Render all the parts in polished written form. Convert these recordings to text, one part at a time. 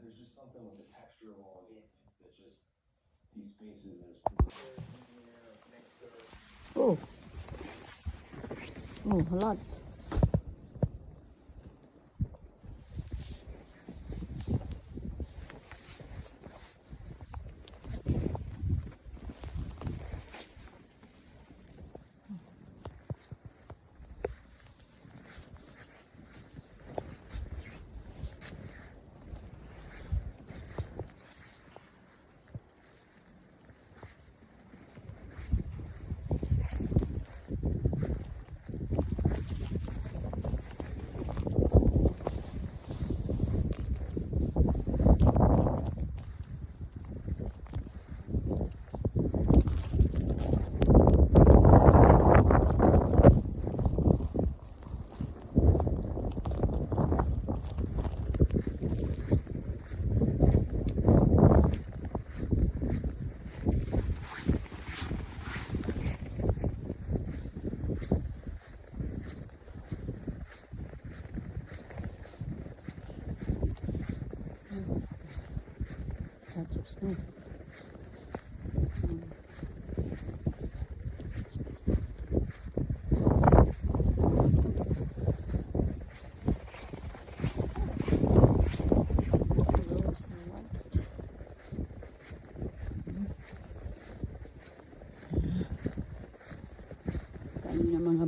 there's just something with the texture of all of these things that just these spaces Oh, oh, a lot. Lots of snow. Dami ng mga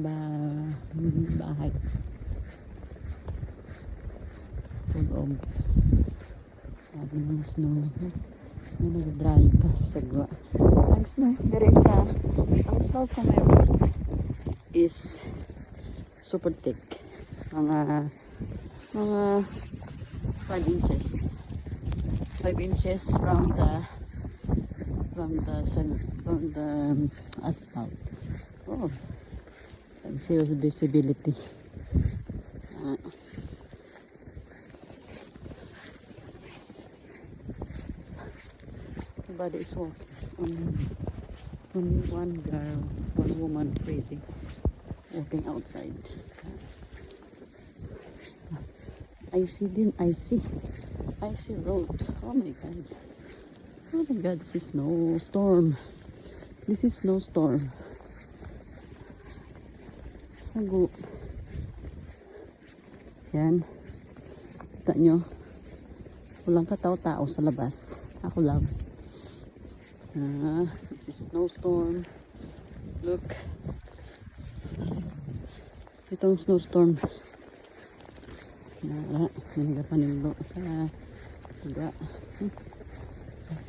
bahay. Full of sabi ng snow. May nag-drive sa gwa. Ang snow, ang snow sa meron is super thick. Mga 5 inches. 5 inches from the asphalt. Oh, and serious visibility. Everybody is walking. Only one girl, one woman crazy walking outside. I see road. Oh my god. Oh my god, this is snowstorm. This is snowstorm. Sago. Yan. Kita nyo. Walang katao-tao sa labas. Ako lang. This is snowstorm. Look. Itong snowstorm. Nagapanilo sa saga.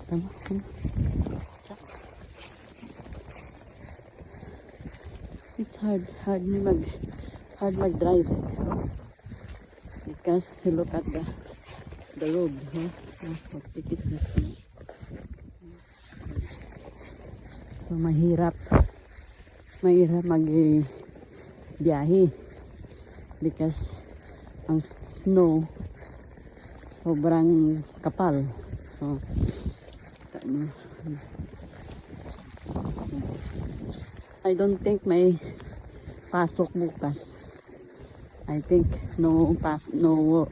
Tama. It's hard mag-drive because you look at the road, so mahirap mag-biyahe because ang snow sobrang kapal. So I don't think may pasok bukas. I think no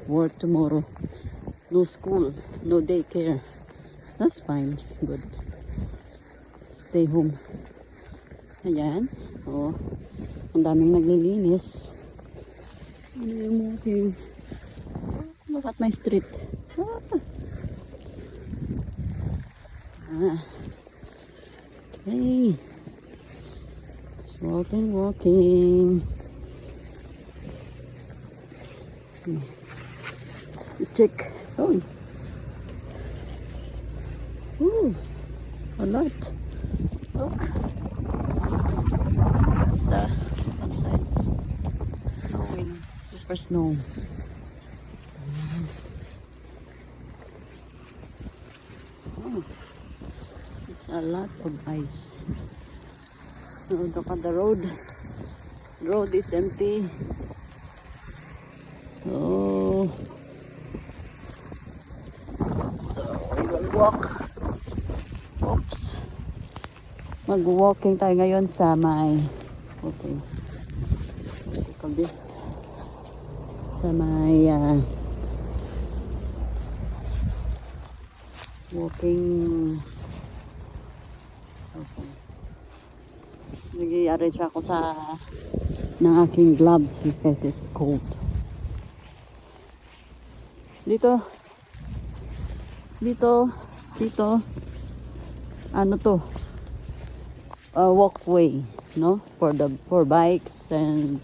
work tomorrow. No school, no daycare. That's fine. Good. Stay home. Ayan. Oh, ang daming naglilinis. I'm walking. Look at my street. Okay. Just walking. Check. Oh. Ooh, a lot. Look. The outside. Snowing. Super snow. Yes. Oh. It's a lot of ice. Look at the road. The road is empty. Oh. So we will walk. Oops. Mag-walking tayo ngayon sa may this sa may walking. Okay. Nag-i-arrange ako ng aking gloves because it's cold. Dito, ano to? Walkway, no? For bikes and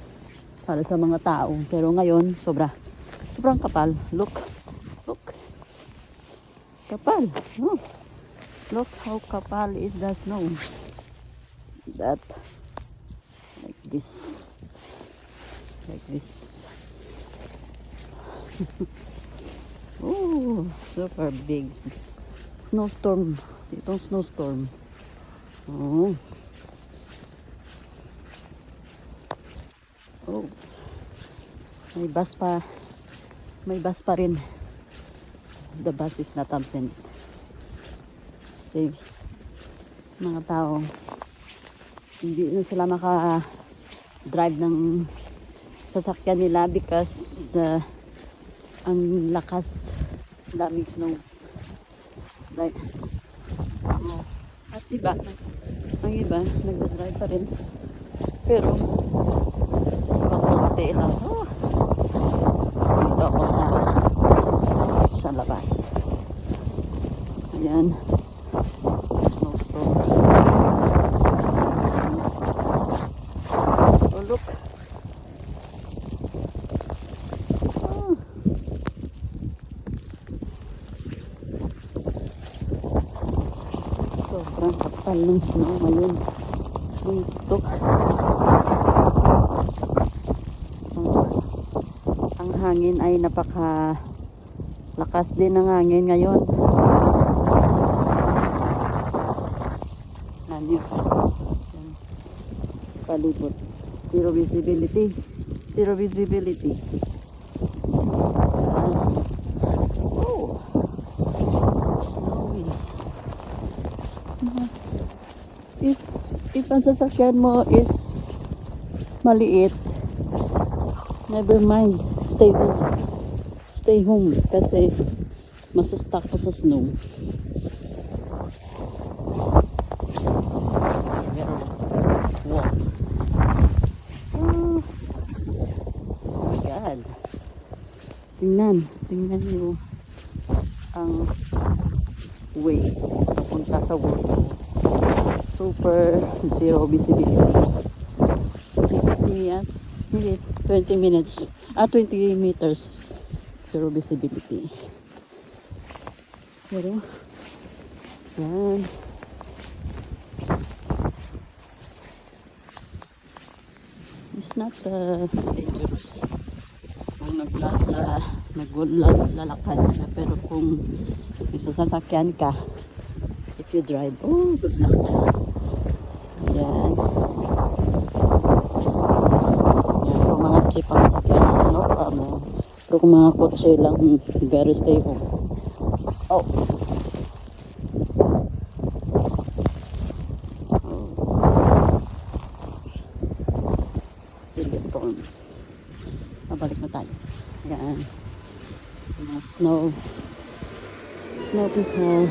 para sa mga tao. Pero ngayon, sobrang kapal. Look. Kapal. Oh. Look how kapal is the snow. That like this. Oh, super big snowstorm. Itong snowstorm. Oh. Oh. May bus pa rin. The bus is not absent. Kasi mga tao hindi na sila maka-drive ng sasakyan nila because ang lakas, daming snow. Like, at ang iba nagda-drive pa rin. Pero konti lang. Oh, dito ako sa labas. Ayan. Snowstorm. Oh, look. Oh. Sobrang kapal ng snow ngayon. Dito. Ang hangin ay lakas din ng hangin ngayon. Yan. Palibot. Zero visibility. Oh, snowy. If ang sasakyan mo is maliit, never mind, stay home kasi masa-stuck ka sa snow. Walk. Oh my God. Tingnan niyo ang way papunta sa work. Super zero visibility. 20 minutes. 20 meters. Zero visibility. Pero, yan. It's not dangerous. Kung naglalakad ka. Pero kung isa sasakyan ka, if you drive, oh, good luck. Yan. Kung mga jeep ang sasakyan, no problem. Pero kung mga kotse lang, better stay home. Oh. In the storm. Mabalik na tayo. Yan. Mga snow people.